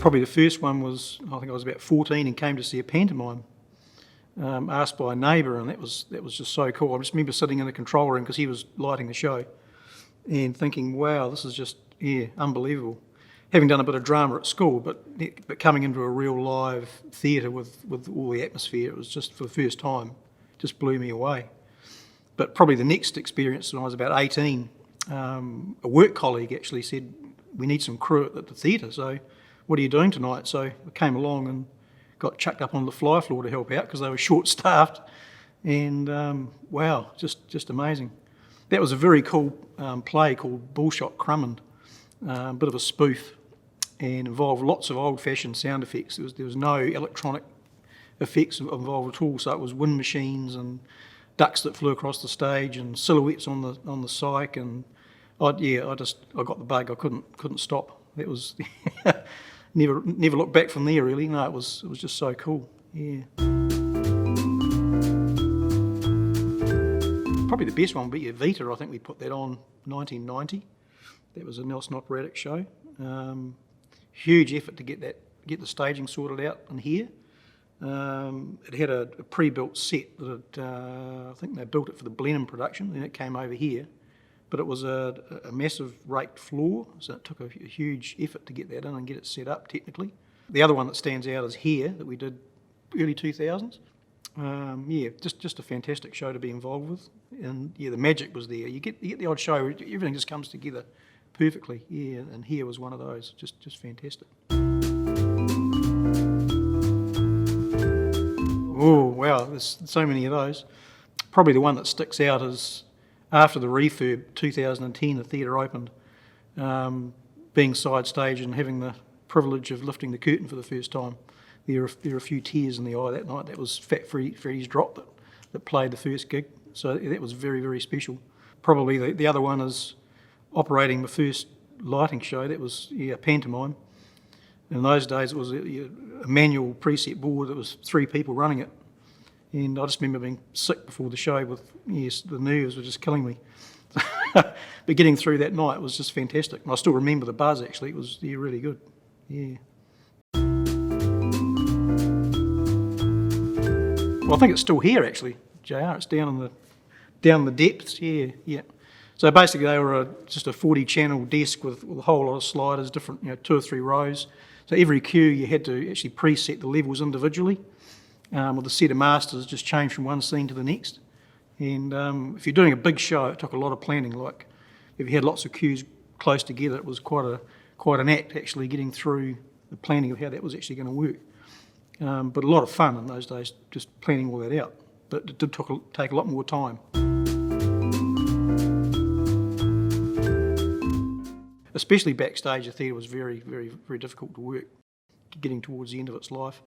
Probably the first one was, I think I was about 14 and came to see a pantomime, asked by a neighbour, and that was just so cool. I just remember sitting in the control room because he was lighting the show and thinking, wow, this is just, unbelievable. Having done a bit of drama at school, but coming into a real live theatre with all the atmosphere, it was just for the first time, just blew me away. But probably the next experience when I was about 18, a work colleague actually said, we need some crew at the theatre, so what are you doing tonight? So I came along and got chucked up on the fly floor to help out because they were short-staffed, and wow, just amazing. That was a very cool play called Bullshot Crummond, a bit of a spoof, and involved lots of old-fashioned sound effects. There was no electronic effects involved at all, so it was wind machines and ducks that flew across the stage and silhouettes on the cyc, and I got the bug. I couldn't stop. That was never looked back from there really. No, it was just so cool. Yeah. Probably the best one would be Vita. I think we put that on 1990. That was a Nelson Operatic show. Huge effort to get the staging sorted out in here. It had a pre-built set that I think they built it for the Blenheim production, and it came over here. But it was a massive raked floor, so it took a huge effort to get that in and get it set up technically. The other one that stands out is here, that we did early 2000s. Just a fantastic show to be involved with, and the magic was there. You get the odd show, everything just comes together perfectly. And here was one of those, just fantastic. Oh wow, there's so many of those. Probably the one that sticks out is after the refurb, 2010, the theatre opened, being side stage and having the privilege of lifting the curtain for the first time. There were a few tears in the eye that night. That was Fat Freddy's Drop that played the first gig, so that was very, very special. Probably the other one is operating the first lighting show. That was a pantomime. In those days it was a manual preset board. There was 3 people running it. And I just remember being sick before the show with, the nerves were just killing me. But getting through that night was just fantastic. And I still remember the buzz actually, it was really good. Yeah. Well, I think it's still here actually, JR. It's down in the depths, yeah. So basically they were just a 40-channel desk with a whole lot of sliders, different, 2 or 3 rows. So every cue you had to actually preset the levels individually. With a set of masters, just change from one scene to the next. And if you're doing a big show, it took a lot of planning. Like if you had lots of cues close together, it was quite an act actually getting through the planning of how that was actually going to work. But a lot of fun in those days, just planning all that out. But it did take a lot more time. Especially backstage, the theatre was very, very, very difficult to work, getting towards the end of its life.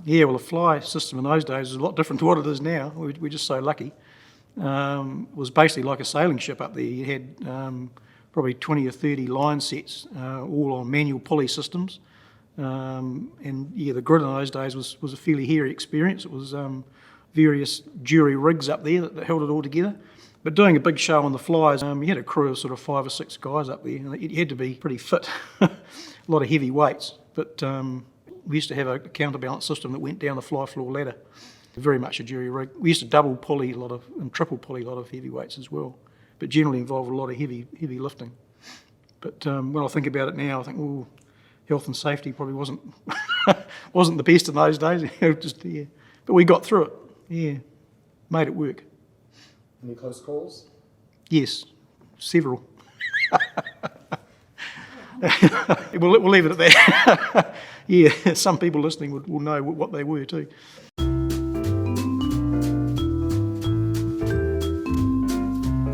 Yeah, well, the fly system in those days was a lot different to what it is now. We're just so lucky. It was basically like a sailing ship up there. You had probably 20 or 30 line sets, all on manual pulley systems. The grid in those days was a fairly hairy experience. It was various jury rigs up there that held it all together. But doing a big show on the flies, you had a crew of sort of 5 or 6 guys up there, and you had to be pretty fit. A lot of heavy weights, but we used to have a counterbalance system that went down the fly floor ladder. Very much a jury rig. We used to double pulley and triple pulley a lot of heavy weights as well, but generally involved a lot of heavy lifting. But when I think about it now, I think, health and safety probably wasn't the best in those days. But we got through it. Yeah, made it work. Any close calls? Yes, several. We'll leave it at that. Yeah, some people listening will know what they were too.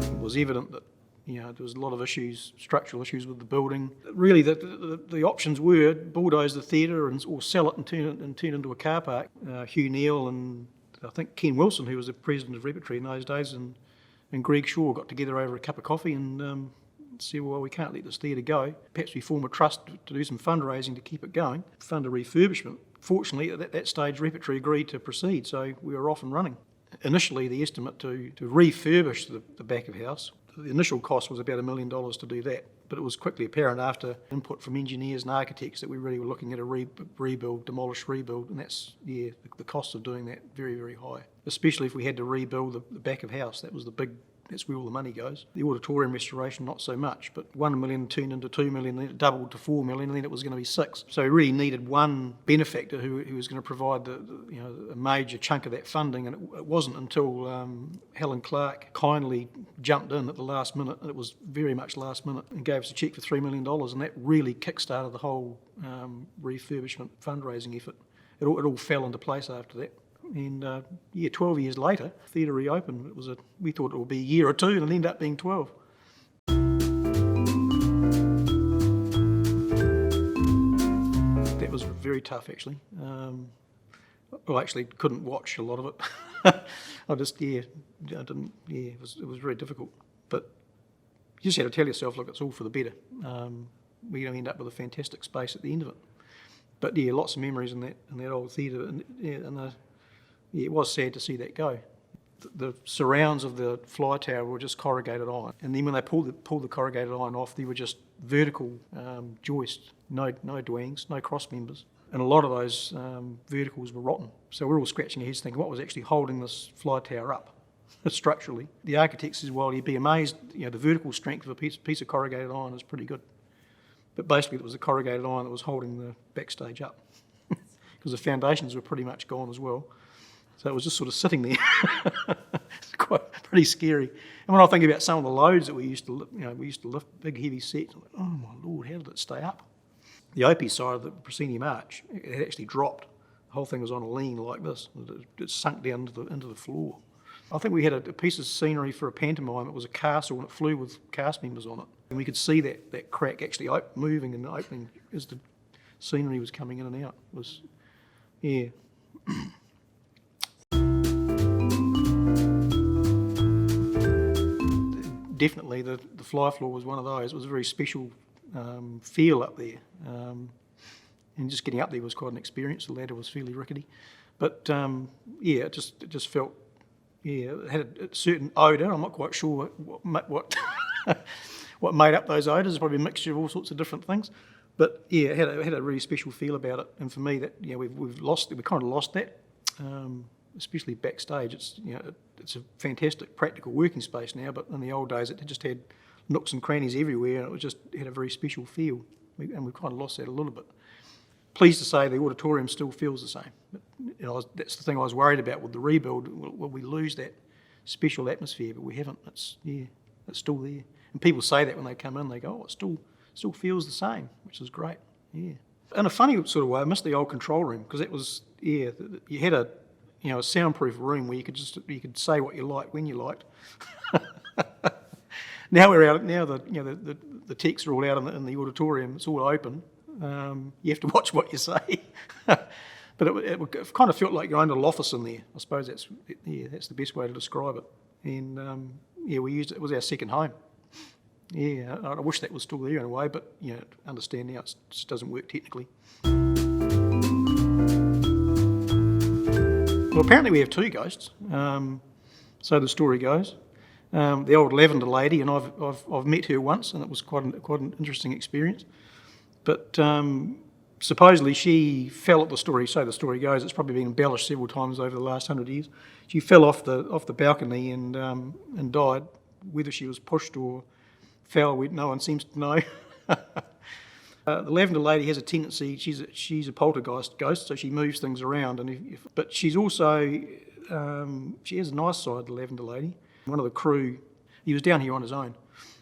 It was evident that there was a lot of issues, structural issues with the building. Really, the options were bulldoze the theatre or sell it and turn it into a car park. Hugh Neal and I think Ken Wilson, who was the president of Repertory in those days, and Greg Shaw got together over a cup of coffee and said, well, we can't let this theatre go. Perhaps we form a trust to do some fundraising to keep it going, fund a refurbishment. Fortunately, at that stage, Repertory agreed to proceed, so we were off and running. Initially, the estimate to refurbish the back of house, the initial cost was about $1 million to do that. But it was quickly apparent after input from engineers and architects that we really were looking at a rebuild, demolish rebuild, and that's, the cost of doing that very, very high. Especially if we had to rebuild the back of house. That's where all the money goes. The auditorium restoration, not so much, but 1 million turned into 2 million, then it doubled to 4 million, and then it was going to be 6. So we really needed one benefactor who was going to provide a major chunk of that funding, and it wasn't until Helen Clark kindly jumped in at the last minute, and it was very much last minute, and gave us a cheque for $3 million, and that really kick-started the whole refurbishment fundraising effort. It all fell into place after that. And 12 years later, the theatre reopened. We thought it would be a year or two, and it ended up being 12. That was very tough, actually. I actually couldn't watch a lot of it. It was very difficult. But you just had to tell yourself, look, it's all for the better. We're going to end up with a fantastic space at the end of it. But lots of memories in that old theatre, it was sad to see that go. The surrounds of the fly tower were just corrugated iron, and then when they pulled the corrugated iron off, they were just vertical joists, no dwangs, no cross members, and a lot of those verticals were rotten. So we're all scratching our heads thinking, what was actually holding this fly tower up structurally? The architect says, well, you'd be amazed, the vertical strength of a piece of corrugated iron is pretty good. But basically it was the corrugated iron that was holding the backstage up, because the foundations were pretty much gone as well. So it was just sort of sitting there. It's pretty scary. And when I think about some of the loads that we used to lift big heavy sets, I'm like, oh my Lord, how did it stay up? The OP side of the proscenium arch, it had actually dropped. The whole thing was on a lean like this. It sunk down into the floor. I think we had a piece of scenery for a pantomime. It was a castle, and it flew with cast members on it. And we could see that crack actually moving and opening as the scenery was coming in and out. It was, yeah. Definitely, the fly floor was one of those. It was a very special feel up there, and just getting up there was quite an experience. The ladder was fairly rickety, but it just felt, it had a certain odour. I'm not quite sure what what made up those odours. It's probably a mixture of all sorts of different things, but it had a really special feel about it. And for me, that we kind of lost that. Especially backstage, it's a fantastic practical working space now, but in the old days it just had nooks and crannies everywhere, and it had a very special feel, and we've kind of lost that a little bit. Pleased to say the auditorium still feels the same, but that's the thing I was worried about with the rebuild. Will we lose that special atmosphere? But we haven't. It's still there, and people say that when they come in, they go, oh, it still feels the same, which is great. Yeah, in a funny sort of way, I miss the old control room, because it was, you had a soundproof room where you could say what you liked when you liked. Now we're out. Now the techs are all out in the auditorium. It's all open. You have to watch what you say. But it kind of felt like your own little office in there. I suppose that's the best way to describe it. And we used it. It was our second home. Yeah, I wish that was still there in a way, but understand now it just doesn't work technically. Well, apparently we have two ghosts, so the story goes. The old lavender lady, and I've met her once, and it was quite an interesting experience. But supposedly she fell at the story. So the story goes. It's probably been embellished several times over the last 100 years. She fell off the balcony and died. Whether she was pushed or fell, no one seems to know. The lavender lady has a tendency, she's a poltergeist ghost, so she moves things around. But she's also, she has a nice side, the lavender lady. One of the crew, he was down here on his own,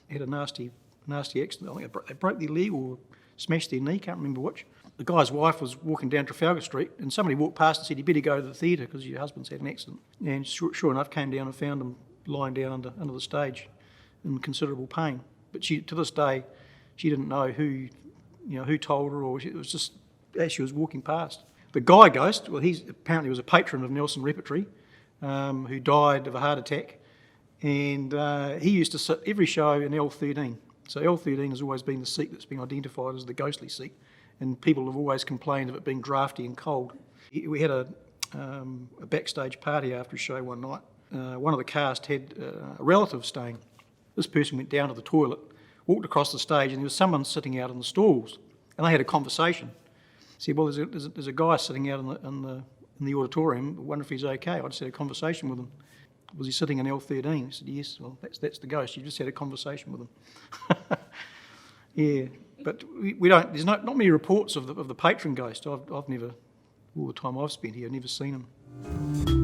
had a nasty accident. I think they broke their leg or smashed their knee, can't remember which. The guy's wife was walking down Trafalgar Street, and somebody walked past and said, you better go to the theatre because your husband's had an accident. And sure enough, came down and found him lying down under the stage in considerable pain. But to this day, she didn't know who told her, or it was just as she was walking past. The guy ghost, well, he apparently was a patron of Nelson Repertory, who died of a heart attack, and he used to sit every show in L13. So L13 has always been the seat that's been identified as the ghostly seat, and people have always complained of it being drafty and cold. We had a backstage party after a show one night. One of the cast had a relative staying. This person went down to the toilet, walked across the stage and there was someone sitting out in the stalls, and they had a conversation. I said, well, there's a guy sitting out in the auditorium. I wonder if he's okay. I just had a conversation with him. Was he sitting in L13? He said, yes. Well, that's the ghost. You just had a conversation with him. Yeah, but we don't. There's not many reports of the patron ghost. I've never, all the time I've spent here, I've never seen him.